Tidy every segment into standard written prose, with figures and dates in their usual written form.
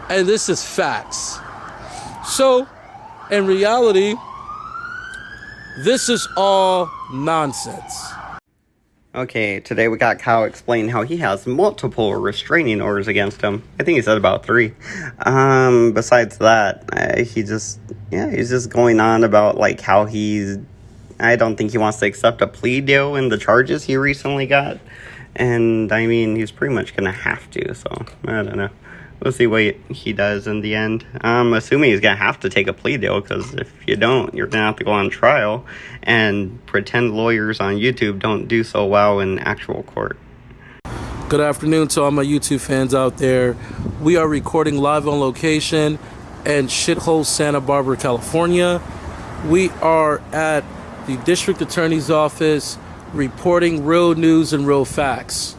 And this is facts. So, in reality, this is all nonsense. Okay, today we got Kyle explain how he has multiple restraining orders against him. I think he said about 3. Besides that, he's just going on about like how I don't think he wants to accept a plea deal in the charges he recently got. And I mean, he's pretty much gonna have to, so I don't know. We'll see what he does in the end. I'm assuming he's going to have to take a plea deal, because if you don't, you're going to have to go on trial, and pretend lawyers on YouTube don't do so well in actual court. Good afternoon to all my YouTube fans out there. We are recording live on location in shithole Santa Barbara, California. We are at the District Attorney's Office reporting real news and real facts.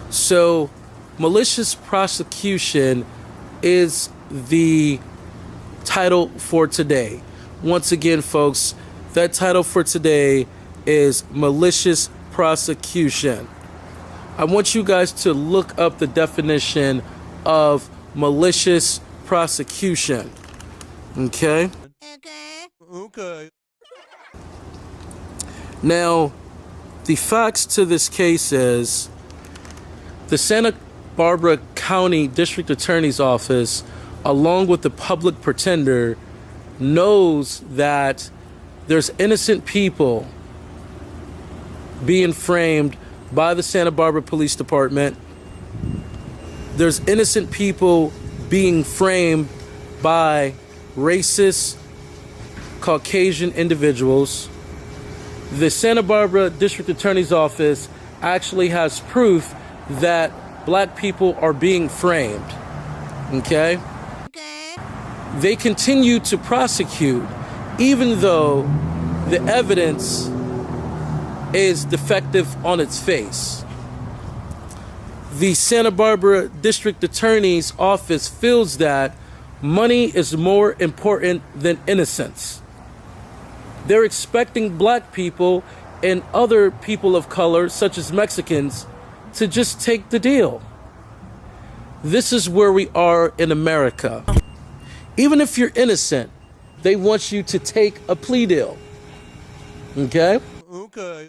So, malicious prosecution is the title for today. Once again, folks, that title for today is malicious prosecution. I want you guys to look up the definition of malicious prosecution. Okay? Okay. Now, the facts to this case is the Santa Barbara County District Attorney's Office, along with the public pretender, knows that there's innocent people being framed by the Santa Barbara Police Department. There's innocent people being framed by racist Caucasian individuals. The Santa Barbara District Attorney's Office actually has proof that black people are being framed. Okay? They continue to prosecute even though the evidence is defective on its face. The Santa Barbara District Attorney's Office feels that money is more important than innocence. They're expecting black people and other people of color, such as Mexicans, to just take the deal. This is where we are in America. Even if you're innocent, they want you to take a plea deal. Okay? Okay.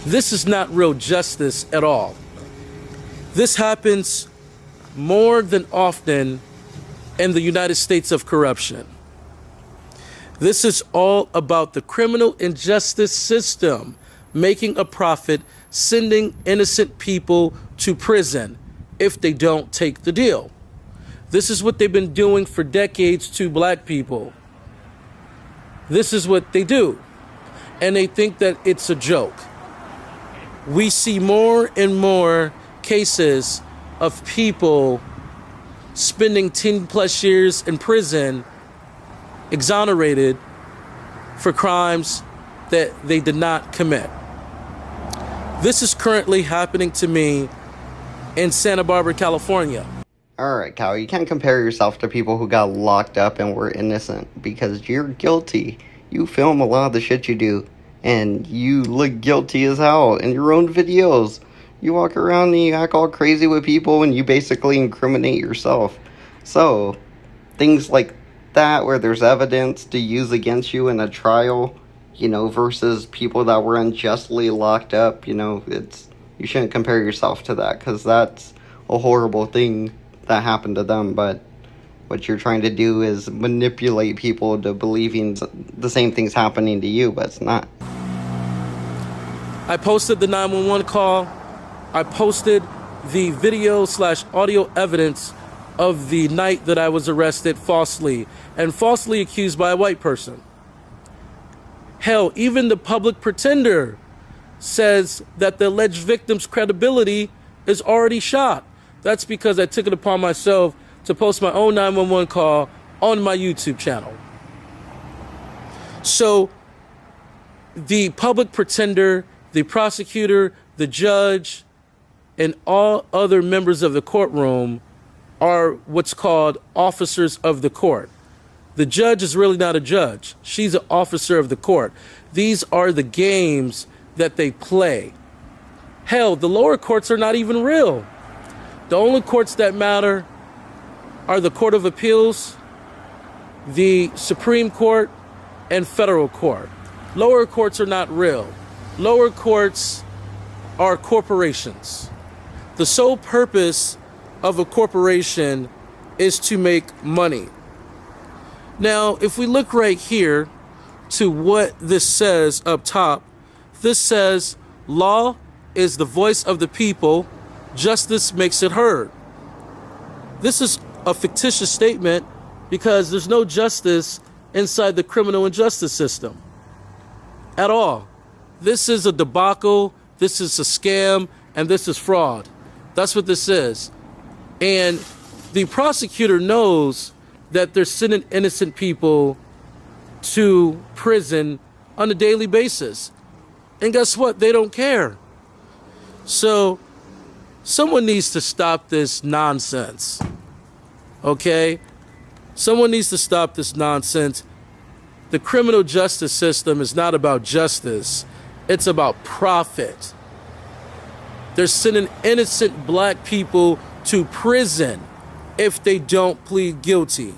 This is not real justice at all. This happens more than often in the United States of corruption. This is all about the criminal injustice system making a profit, sending innocent people to prison if they don't take the deal. This is what they've been doing for decades to black people. This is what they do. And they think that it's a joke. We see more and more cases of people spending 10 plus years in prison, exonerated for crimes that they did not commit. This is currently happening to me in Santa Barbara, California. Alright, Kyle, you can't compare yourself to people who got locked up and were innocent, because you're guilty. You film a lot of the shit you do, and you look guilty as hell in your own videos. You walk around and you act all crazy with people, and you basically incriminate yourself. So, things like that, where there's evidence to use against you in a trial, versus people that were unjustly locked up, you shouldn't compare yourself to that, because that's a horrible thing that happened to them. But what you're trying to do is manipulate people to believing the same thing's happening to you, but it's not. I posted the 911 call. I posted the video/audio evidence of the night that I was arrested falsely accused by a white person. Hell, even the public pretender says that the alleged victim's credibility is already shot. That's because I took it upon myself to post my own 911 call on my YouTube channel. So the public pretender, the prosecutor, the judge, and all other members of the courtroom are what's called officers of the court. The judge is really not a judge. She's an officer of the court. These are the games that they play. Hell, the lower courts are not even real. The only courts that matter are the Court of Appeals, the Supreme Court, and federal court. Lower courts are not real. Lower courts are corporations. The sole purpose of a corporation is to make money. Now, if we look right here to what this says up top, this says law is the voice of the people, justice makes it heard. This is a fictitious statement because there's no justice inside the criminal and justice system at all. This is a debacle, this is a scam, and this is fraud. That's what this is. And the prosecutor knows that they're sending innocent people to prison on a daily basis. And guess what? They don't care. So someone needs to stop this nonsense. Okay? Someone needs to stop this nonsense. The criminal justice system is not about justice. It's about profit. They're sending innocent black people to prison if they don't plead guilty.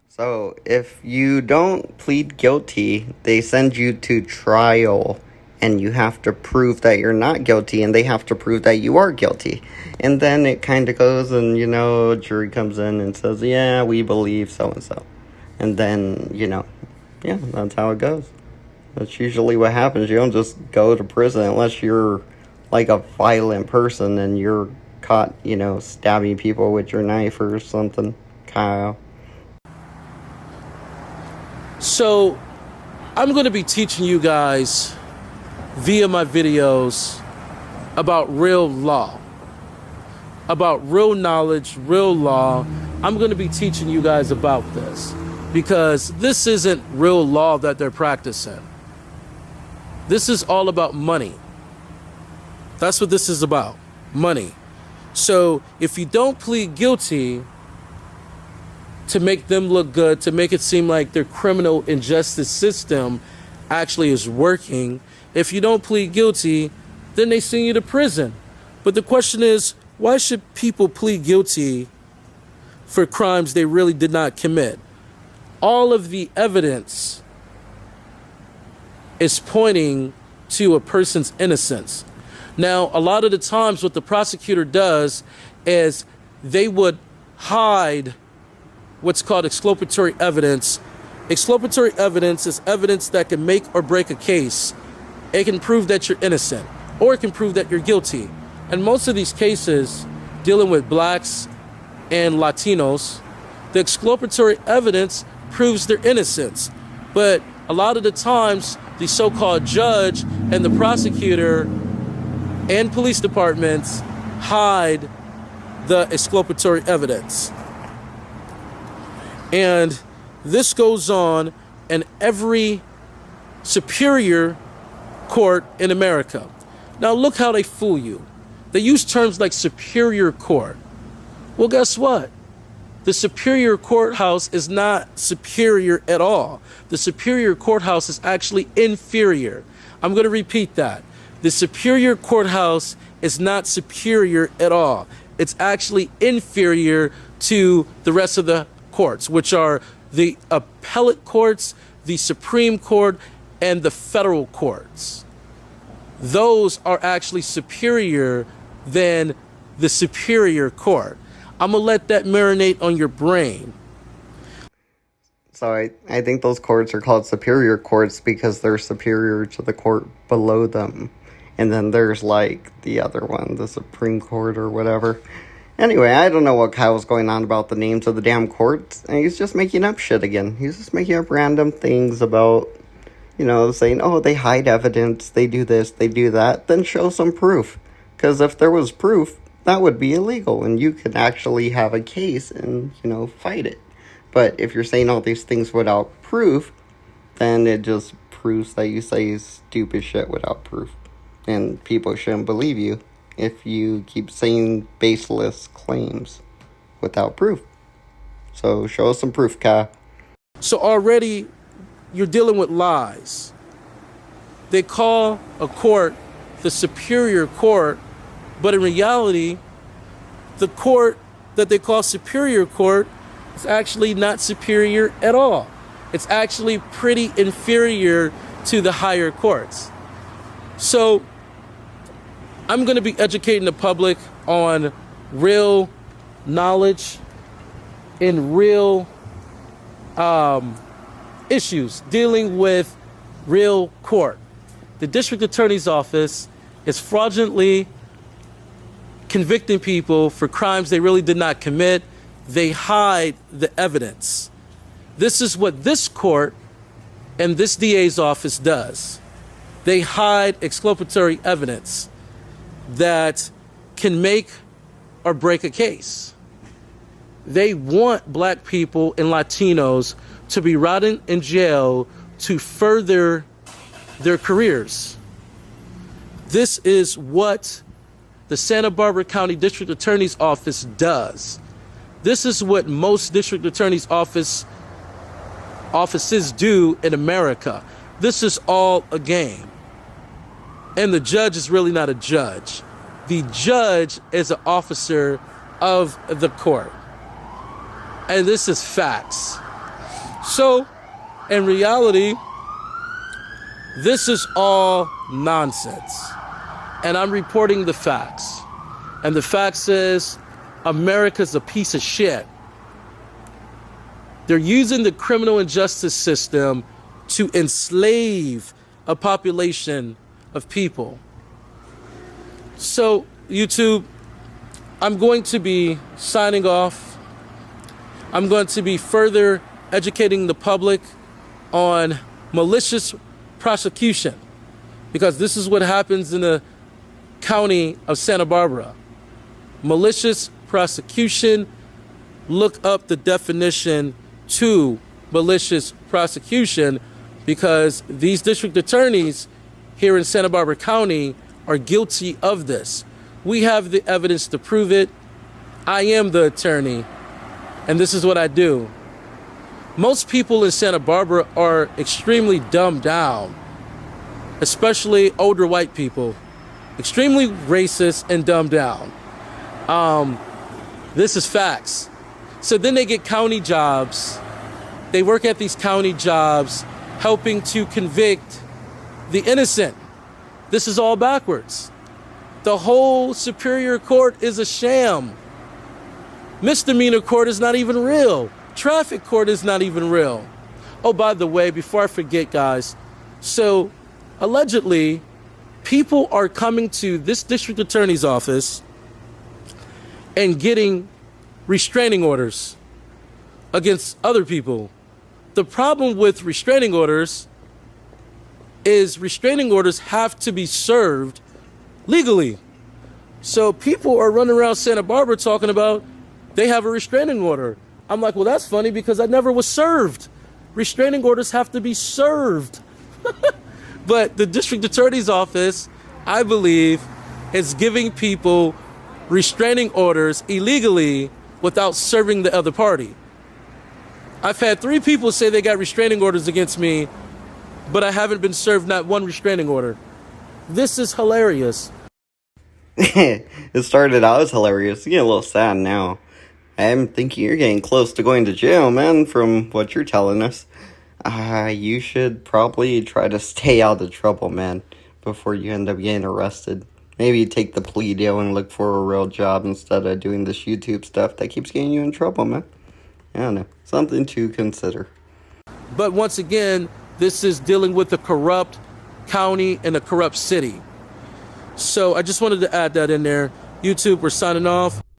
So if you don't plead guilty, they send you to trial, and you have to prove that you're not guilty, and they have to prove that you are guilty. And then it kind of goes, and, a jury comes in and says, yeah, we believe so-and-so. And then, yeah, that's how it goes. That's usually what happens. You don't just go to prison unless you're like a violent person and you're caught, stabbing people with your knife or something, Kyle. So I'm going to be teaching you guys via my videos about real law, about real knowledge, real law. I'm going to be teaching you guys about this because this isn't real law that they're practicing. This is all about money. That's what this is about, money. So if you don't plead guilty to make them look good, to make it seem like their criminal injustice system actually is working, if you don't plead guilty, then they send you to prison. But the question is, why should people plead guilty for crimes they really did not commit? All of the evidence is pointing to a person's innocence. Now, a lot of the times what the prosecutor does is they would hide what's called exculpatory evidence. Exculpatory evidence is evidence that can make or break a case. It can prove that you're innocent, or it can prove that you're guilty. And most of these cases dealing with blacks and Latinos, the exculpatory evidence proves their innocence. But a lot of the times, the so-called judge and the prosecutor and police departments hide the exculpatory evidence. And this goes on in every superior court in America. Now look how they fool you. They use terms like superior court. Well, guess what? The superior courthouse is not superior at all. The superior courthouse is actually inferior. I'm going to repeat that. The superior courthouse is not superior at all. It's actually inferior to the rest of the courts, which are the appellate courts, the Supreme Court, and the federal courts. Those are actually superior than the superior court. I'm going to let that marinate on your brain. So I think those courts are called superior courts because they're superior to the court below them. And then there's like the other one, the Supreme Court or whatever. Anyway, I don't know what Kyle's going on about the names of the damn courts. And he's just making up shit again. He's just making up random things about, saying, oh, they hide evidence, they do this, they do that. Then show some proof. Because if there was proof, that would be illegal. And you could actually have a case and, fight it. But if you're saying all these things without proof, then it just proves that you say stupid shit without proof. And people shouldn't believe you if you keep saying baseless claims without proof. So show us some proof, Kyle. So already you're dealing with lies. They call a court the superior court, but in reality, the court that they call superior court It's actually not superior at all. It's actually pretty inferior to the higher courts. So I'm going to be educating the public on real knowledge in real issues dealing with real court. The district attorney's office is fraudulently convicting people for crimes they really did not commit. They hide the evidence. This is what this court and this DA's office does. They hide exculpatory evidence that can make or break a case. They want black people and Latinos to be rotting in jail to further their careers. This is what the Santa Barbara County District Attorney's Office does. This is what most district attorney's offices do in America. This is all a game. And the judge is really not a judge. The judge is an officer of the court. And this is facts. So, in reality, this is all nonsense. And I'm reporting the facts. And the facts is America's a piece of shit. They're using the criminal and justice system to enslave a population of people. So, YouTube, I'm going to be signing off. I'm going to be further educating the public on malicious prosecution, because this is what happens in the county of Santa Barbara. Malicious prosecution. Look up the definition to malicious prosecution, because these district attorneys here in Santa Barbara County are guilty of this. We have the evidence to prove it. I am the attorney, and this is what I do. Most people in Santa Barbara are extremely dumbed down, especially older white people. Extremely racist and dumbed down. This is facts. So then they get county jobs. They work at these county jobs helping to convict the innocent. This is all backwards. The whole Superior Court is a sham. Misdemeanor court is not even real. Traffic court is not even real. Oh, by the way, before I forget, guys, so allegedly, people are coming to this district attorney's office and getting restraining orders against other people. The problem with restraining orders is restraining orders have to be served legally. So people are running around Santa Barbara talking about they have a restraining order. I'm like, well, that's funny because I never was served. Restraining orders have to be served. But the district attorney's office, I believe, is giving people restraining orders illegally without serving the other party. I've had 3 people say they got restraining orders against me, but I haven't been served not one restraining order. This is hilarious. It started out as hilarious. You get a little sad now. I'm thinking you're getting close to going to jail, man, from what you're telling us. You should probably try to stay out of trouble, man, before you end up getting arrested. Maybe take the plea deal and look for a real job instead of doing this YouTube stuff that keeps getting you in trouble, man. I don't know. Something to consider. But once again, this is dealing with a corrupt county and a corrupt city. So I just wanted to add that in there. YouTube, we're signing off.